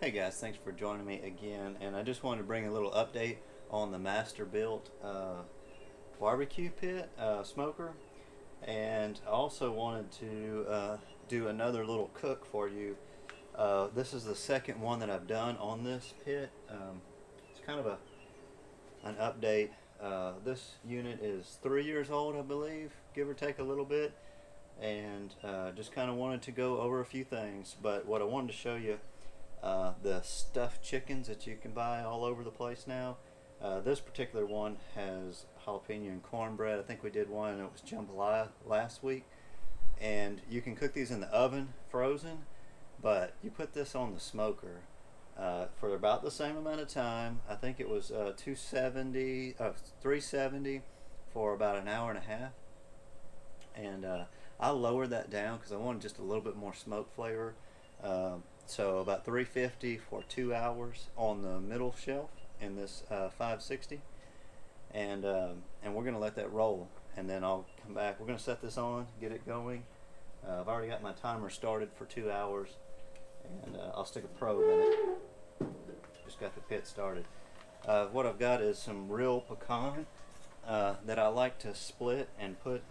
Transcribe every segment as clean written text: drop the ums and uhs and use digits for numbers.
Hey guys, thanks for joining me again. And I just wanted to bring a little update on the Masterbuilt barbecue pit smoker. And I also wanted to do another little cook for you. This is the second one that I've done on this pit. It's kind of an update. This unit is 3 years old, I believe, give or take a little bit. And just kind of wanted to go over a few things. But what I wanted to show you, the stuffed chickens that you can buy all over the place now. This particular one has jalapeno and cornbread. I think we did one, and it was jambalaya last week. And you can cook these in the oven, frozen, but you put this on the smoker for about the same amount of time. I think it was 370 for about an hour and a half. And I lowered that down because I wanted just a little bit more smoke flavor. So about 350 for 2 hours on the middle shelf in this 560, and we're gonna let that roll, and then I'll come back. We're gonna set this on, get it going. I've already got my timer started for 2 hours, and I'll stick a probe in it. Just got the pit started. What I've got is some real pecan that I like to split and put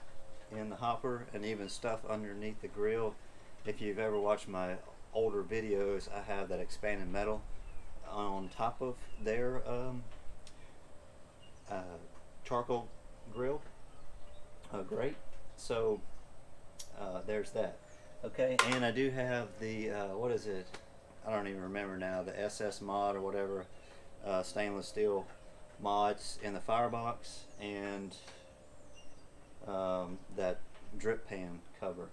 in the hopper and even stuff underneath the grill. If you've ever watched my older videos, I have that expanded metal on top of their charcoal grill grate. So there's that. Okay, and I do have the what is it? I don't even remember now. The SS mod or whatever, stainless steel mods in the firebox, and that drip pan cover.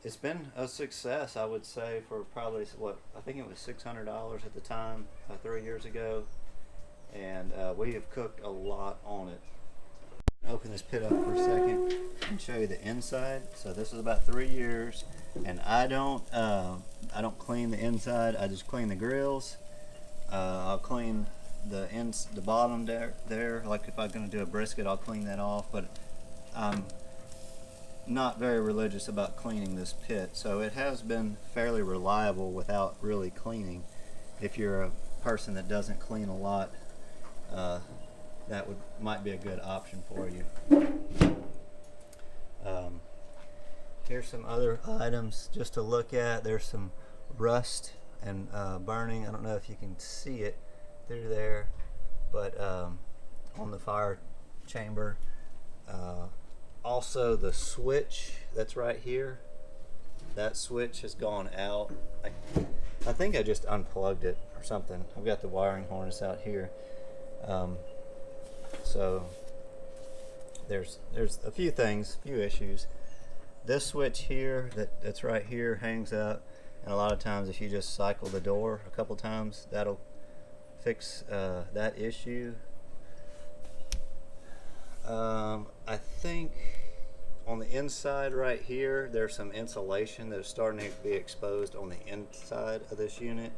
It's been a success, I would say, for probably what I think it was $600 at the time, 3 years ago, and we have cooked a lot on it. Open this pit up for a second and show you the inside. So this is about 3 years, and I don't clean the inside. I just clean the grills. I'll clean the bottom there. Like if I'm going to do a brisket, I'll clean that off. But not very religious about cleaning this pit, so it has been fairly reliable without really cleaning. If you're a person that doesn't clean a lot, that might be a good option for you. Here's some other items just to look at. There's some rust and burning. I don't know if you can see it through there, but on the fire chamber. Also, the switch that's right here, that switch has gone out. I think I just unplugged it or something. I've got the wiring harness out here. So there's a few things, a few issues. This switch here that's right here hangs up, and a lot of times if you just cycle the door a couple times, that'll fix that issue. I think on the inside right here there's some insulation that is starting to be exposed on the inside of this unit.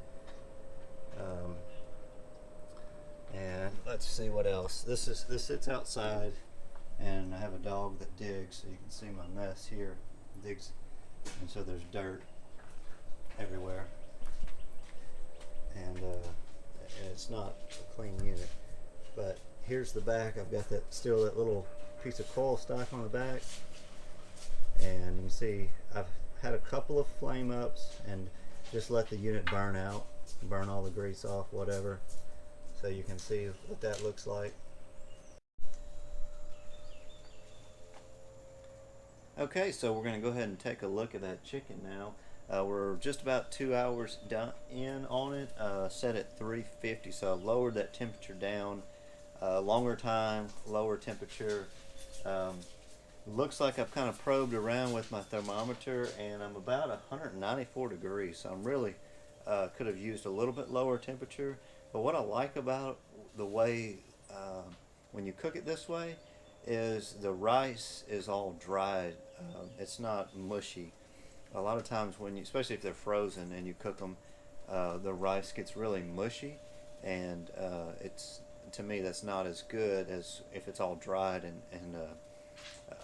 And let's see what else. This sits outside, and I have a dog that digs, so you can see my mess here. Digs, and so there's dirt everywhere, and it's not a clean unit. But here's the back. I've got that little piece of coil stock on the back, and you can see I've had a couple of flame ups and just let the unit burn out, burn all the grease off, whatever, so you can see what that looks like. Okay, so we're going to go ahead and take a look at that chicken now. We're just about 2 hours done in on it, set at 350, so I've lowered that temperature down. Longer time, lower temperature. Looks like I've kind of probed around with my thermometer, and I'm about 194 degrees, so I'm really could have used a little bit lower temperature. But what I like about the way when you cook it this way is the rice is all dried. It's not mushy. A lot of times when especially if they're frozen and you cook them, the rice gets really mushy, and to me that's not as good as if it's all dried, and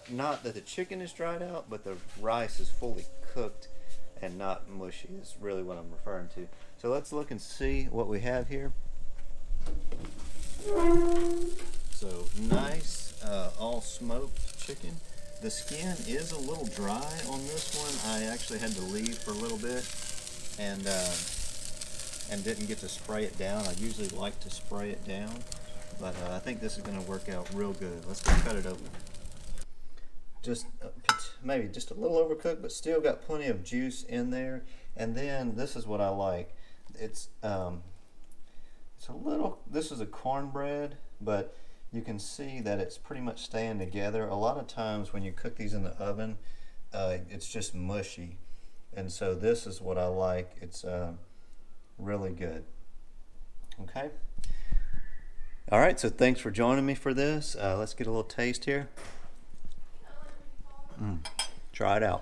not that the chicken is dried out, but the rice is fully cooked and not mushy is really what I'm referring to. So let's look and see what we have here. So nice, all smoked chicken. The skin is a little dry on this one. I actually had to leave for a little bit and didn't get to spray it down. I usually like to spray it down, but I think this is going to work out real good. Let's go cut it open. Just maybe just a little overcooked, but still got plenty of juice in there. And then this is what I like. It's a little. This is a cornbread, but you can see that it's pretty much staying together. A lot of times when you cook these in the oven, it's just mushy, and so this is what I like. It's really good. Okay. All right. So thanks for joining me for this. Let's get a little taste here. Try it out.